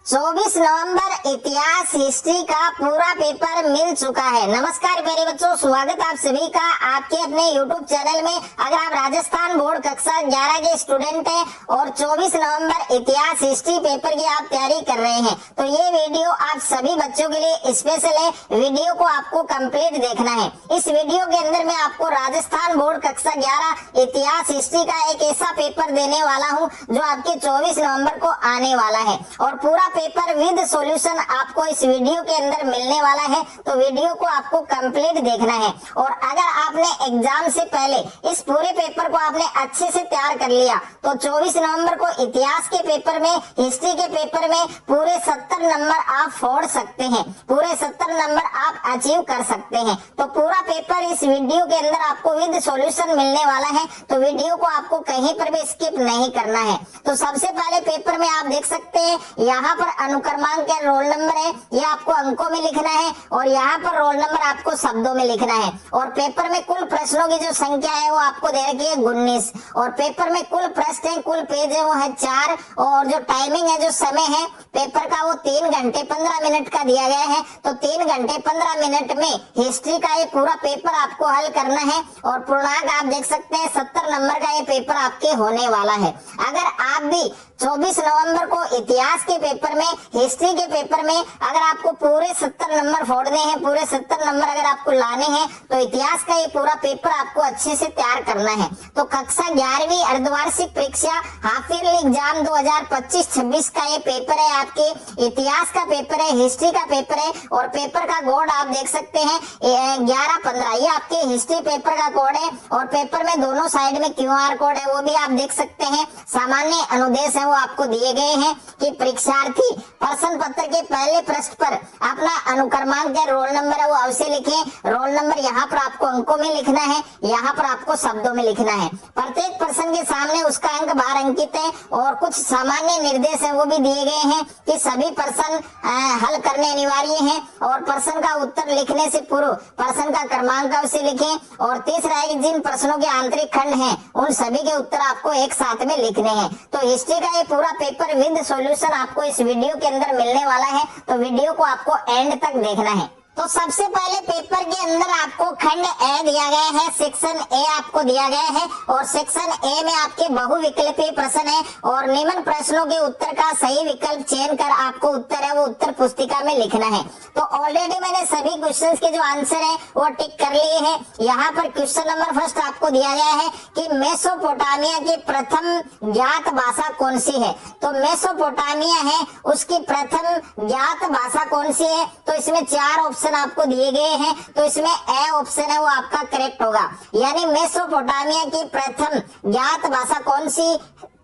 24 नवंबर इतिहास हिस्ट्री का पूरा पेपर मिल चुका है। नमस्कार प्यारे बच्चों, स्वागत आप सभी का आपके अपने YouTube चैनल में। अगर आप राजस्थान बोर्ड कक्षा 11 के स्टूडेंट हैं और 24 नवंबर इतिहास हिस्ट्री पेपर की आप तैयारी कर रहे हैं तो ये वीडियो आप सभी बच्चों के लिए स्पेशल है। वीडियो को आपको कंप्लीट देखना है। इस वीडियो के अंदर मैं आपको राजस्थान बोर्ड कक्षा 11 इतिहास हिस्ट्री का एक ऐसा पेपर देने वाला हूँ जो आपके 24 नवंबर को आने वाला है और पूरा पेपर विद सॉल्यूशन आपको इस वीडियो के अंदर मिलने वाला है। तो वीडियो को आपको कंप्लीट देखना है और अगर आपने एग्जाम से पहले इस पूरे पेपर को आपने अच्छे से तैयार कर लिया तो 24 नवंबर को इतिहास के पेपर में, हिस्ट्री के पेपर में पूरे 70 नंबर आप फोड़ सकते हैं, पूरे 70 नंबर आप अचीव कर सकते हैं। तो पूरा पेपर इस वीडियो के अंदर आपको विद सॉल्यूशन मिलने वाला है, तो वीडियो को आपको कहीं पर भी स्किप नहीं करना है। तो सबसे पहले पेपर में आप देख सकते हैं यहाँ पर अनुक्रमांक या रोल नंबर है, ये आपको अंकों में लिखना है और यहाँ पर रोल नंबर आपको शब्दों में लिखना है। और पेपर में कुल प्रश्नों की जो संख्या है वो आपको दे रखी है 19 और पेपर में कुल प्रश्न है, कुल पेज है वो है 4 और जो टाइमिंग है, जो समय है पेपर का वो 3 घंटे 15 मिनट का दिया गया है। तो 3 घंटे 15 मिनट में हिस्ट्री का ये पूरा पेपर आपको हल करना है और पूर्णांक आप देख सकते हैं 70 नंबर का ये पेपर आपके होने वाला है। अगर आप भी 24 नवंबर को इतिहास के पेपर में, हिस्ट्री के पेपर में अगर आपको पूरे 70 नंबर फोड़ने हैं, पूरे 70 नंबर अगर आपको लाने हैं तो इतिहास का ये पूरा पेपर आपको अच्छे से तैयार करना है। तो कक्षा 11वीं अर्धवार्षिक परीक्षा हाफ ईयरली एग्जाम 2025-26 का ये पेपर है, आपके इतिहास का पेपर है, हिस्ट्री का पेपर है और पेपर का कोड आप देख सकते हैं 11-15, ये आपके हिस्ट्री पेपर का कोड है और पेपर में दोनों साइड में QR कोड है वो भी आप देख सकते हैं। सामान्य अनुदेश है वो आपको दिए गए हैं कि परीक्षार्थी प्रश्न पत्र के पहले पृष्ठ पर अपना अनुक्रमांक या रोल नंबर है वो अवश्य लिखें। रोल नंबर यहाँ पर आपको अंकों में लिखना है, यहाँ पर आपको शब्दों में लिखना है। प्रत्येक प्रश्न के सामने उसका अंक बाहर अंकित है और कुछ सामान्य निर्देश है वो भी दिए गए हैं कि सभी प्रश्न हल करने अनिवार्य हैं और प्रश्न का उत्तर लिखने से पूर्व प्रश्न का क्रमांक अवश्य लिखें। और तीसरा है कि जिन प्रश्नों के आंतरिक खंड हैं उन सभी के उत्तर आपको एक साथ में लिखने हैं। तो हिस्ट्री का ये पूरा पेपर विद सॉल्यूशन आपको इस वीडियो के अंदर मिलने वाला है, तो वीडियो को आपको एंड तक देखना है। तो सबसे पहले पेपर के अंदर आपको खंड ए दिया गया है, सेक्शन ए आपको दिया गया है और सेक्शन ए में आपके बहुविकल्पीय प्रश्न है और निम्न प्रश्नों के उत्तर का सही विकल्प चयन कर आपको उत्तर है वो उत्तर पुस्तिका में लिखना है। तो ऑलरेडी मैंने सभी क्वेश्चंस के जो आंसर है वो टिक कर लिए हैं। यहाँ पर क्वेश्चन नंबर फर्स्ट आपको दिया गया है कि मेसोपोटामिया की प्रथम ज्ञात भाषा कौन सी है। तो मेसोपोटामिया है उसकी प्रथम ज्ञात भाषा कौन सी है, तो इसमें 4 ऑप्शन आपको दिए गए हैं। तो इसमें ए ऑप्शन है वो आपका करेक्ट होगा, यानी मेसोपोटामिया की प्रथम ज्ञात भाषा कौन सी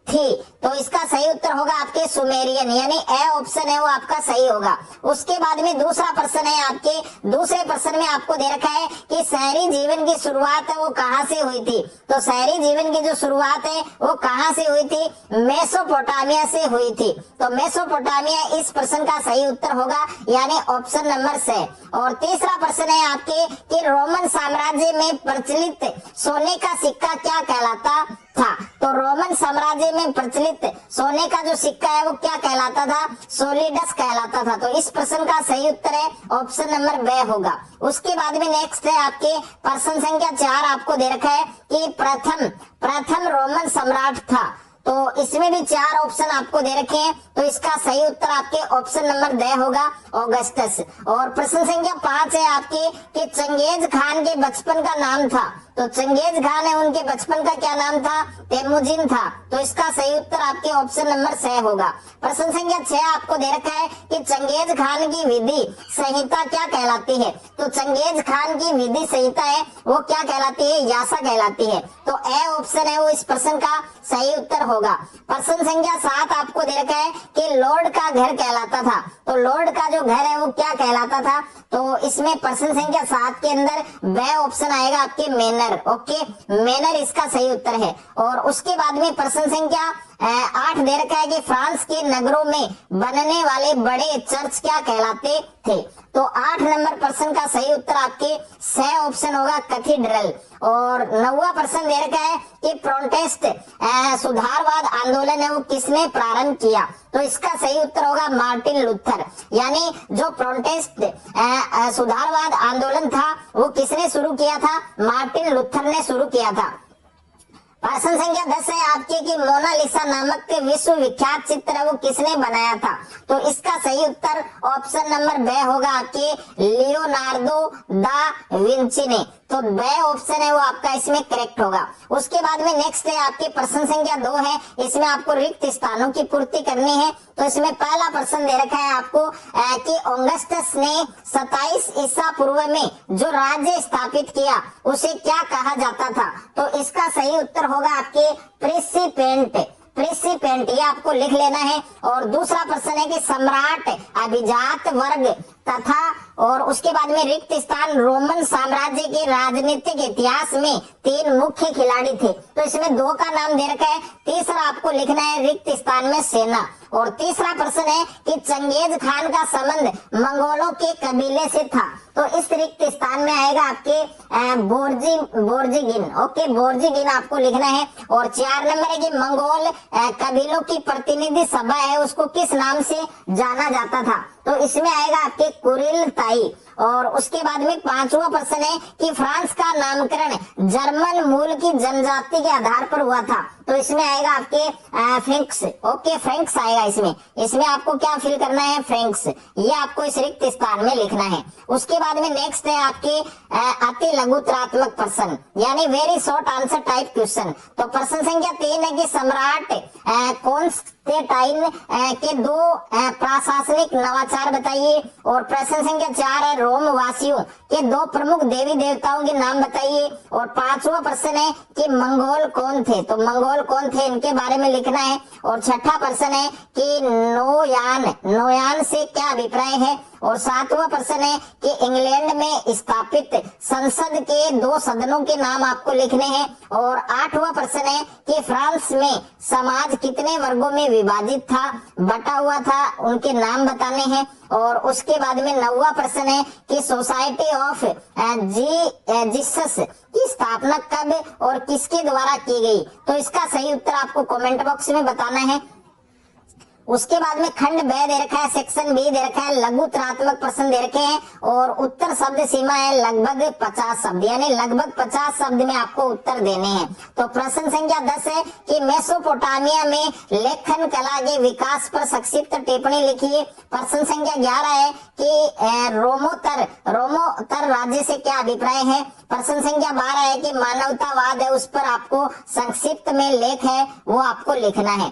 थी, तो इसका सही उत्तर होगा आपके सुमेरियन, यानी ए ऑप्शन है वो आपका सही होगा। उसके बाद में दूसरा प्रश्न है आपके, दूसरे प्रश्न में आपको दे रखा है कि शहरी जीवन की शुरुआत है वो कहाँ से हुई थी। तो शहरी जीवन की जो शुरुआत है वो कहाँ से हुई थी, मेसोपोटामिया से हुई थी। तो मेसोपोटामिया इस प्रश्न का सही उत्तर होगा, यानी ऑप्शन नंबर से। और तीसरा प्रश्न है आपके कि रोमन साम्राज्य में प्रचलित सोने का सिक्का क्या कहलाता था। तो रोमन साम्राज्य में प्रचलित सोने का जो सिक्का है वो क्या कहलाता था, सोलिडस कहलाता था। तो इस प्रश्न का सही उत्तर है ऑप्शन नंबर बे होगा। उसके बाद में नेक्स्ट है आपके प्रश्न संख्या 4 आपको दे रखा है कि प्रथम रोमन सम्राट था। तो इसमें भी 4 ऑप्शन आपको दे रखे हैं, तो इसका सही उत्तर आपके ऑप्शन नंबर द होगा, ऑगस्टस। और प्रश्न संख्या 5 है आपके कि चंगेज खान के बचपन का नाम था। तो चंगेज खान है उनके बचपन का क्या नाम था, तेमुजिन था। तो इसका सही उत्तर आपके ऑप्शन नंबर 6 होगा। प्रश्न संख्या 6 आपको दे रखा है कि चंगेज खान की विधि संहिता क्या कहलाती है। तो चंगेज खान की विधि संहिता है वो क्या कहलाती है, यासा कहलाती है। तो ए ऑप्शन है वो इस प्रश्न का सही उत्तर होगा। प्रश्न संख्या 7 आपको दे रखा है कि लॉर्ड का घर कहलाता था। तो लॉर्ड का जो घर है वो क्या कहलाता था, तो इसमें प्रश्न संख्या 7 के अंदर बे ऑप्शन आएगा आपके मैनर। ओके, मैनर इसका सही उत्तर है। और उसके बाद में प्रश्न संख्या 8 दे रखा है कि फ्रांस के नगरों में बनने वाले बड़े चर्च क्या कहलाते थे। तो 8 नंबर प्रश्न का सही उत्तर आपके स ऑप्शन होगा, कैथीड्रल। और 9वां प्रश्न दे रखा है कि प्रोटेस्ट सुधारवाद आंदोलन है वो किसने प्रारंभ किया। तो इसका सही उत्तर होगा मार्टिन लूथर। यानी जो प्रोटेस्ट सुधारवाद आंदोलन था वो किसने शुरू किया था, मार्टिन लूथर ने शुरू किया था। प्रश्न संख्या 10 है आपके कि मोनालिसा नामक विश्व विख्यात चित्र वो किसने बनाया था। तो इसका सही उत्तर ऑप्शन नंबर ब होगा आपके लियोनार्डो दा विंची ने। तो ब ऑप्शन है वो आपका इसमें करेक्ट होगा। उसके बाद में नेक्स्ट है आपके प्रश्न संख्या 2 है, इसमें आपको रिक्त स्थानों की पूर्ति करनी है। तो इसमें पहला प्रश्न दे रखा है आपको कि ऑगस्टस ने 27 ईसा पूर्व में जो राज्य स्थापित किया उसे क्या कहा जाता था। तो इसका सही उत्तर होगा आपके प्रेसिडेंट। ये आपको लिख लेना है। और दूसरा प्रश्न है कि सम्राट अभिजात वर्ग तथा और उसके बाद में रिक्त स्थान रोमन साम्राज्य के राजनीतिक इतिहास में 3 मुख्य खिलाड़ी थे। तो इसमें 2 का नाम दे रखा है। तीसरा आपको लिखना है रिक्त स्थान में सेना। और तीसरा प्रश्न है कि चंगेज खान का संबंध मंगोलों के कबीले से था। तो इस रिक्त स्थान में आएगा आपके बोर्जिगिन। ओके, बोर्जिगिन आपको लिखना है। और 4 नंबर है कि मंगोल कबीलों की प्रतिनिधि सभा है उसको किस नाम से जाना जाता था। तो इसमें आएगा आपके कुरिल ताई। और उसके बाद में 5वां प्रश्न है कि फ्रांस का नामकरण जर्मन मूल की जनजाति के आधार पर हुआ था। तो इसमें आएगा आपके फ्रेंक्स। ओके, फ्रेंक्स आएगा इसमें आपको क्या फिल करना है, फ्रेंक्स। ये आपको इस रिक्त स्थान में लिखना है। उसके बाद में नेक्स्ट है आपके अति लघुतरात्मक प्रश्न यानी very short answer type question. तो प्रश्न संख्या 3 है कि सम्राट कॉन्स्टेंटाइन के 2 प्रशासनिक नवाचार बताइए। और प्रश्न संख्या 4 है रोम वासियों के 2 प्रमुख देवी देवताओं के नाम बताइए। और 5वां प्रश्न है कि मंगोल कौन थे। तो मंगोल कौन थे इनके बारे में लिखना है। और 6ठा प्रश्न है कि नोयान से क्या अभिप्राय है। और 7वां प्रश्न है कि इंग्लैंड में स्थापित संसद के 2 सदनों के नाम आपको लिखने हैं। और 8वां प्रश्न है कि फ्रांस में समाज कितने वर्गों में विभाजित था, बटा हुआ था, उनके नाम बताने हैं। और उसके बाद में 9वां प्रश्न है कि सोसाइटी ऑफ जीसस की स्थापना कब और किसके द्वारा की गई। तो इसका सही उत्तर आपको कमेंट बॉक्स में बताना है। उसके बाद में खंड ब दे रखा है, सेक्शन बी दे रखा है, लघुतरात्मक प्रश्न दे रखे हैं। और उत्तर शब्द सीमा है लगभग 50 शब्द यानी लगभग 50 शब्द में आपको उत्तर देने हैं। तो प्रश्न संख्या 10 है कि मेसोपोटामिया में लेखन कला के विकास पर संक्षिप्त टिप्पणी लिखिए। प्रश्न संख्या 11 है कि रोमोत्तर राज्य से क्या अभिप्राय है। प्रश्न संख्या 12 है कि मानवतावाद है उस पर आपको संक्षिप्त में लेख है वो आपको लिखना है।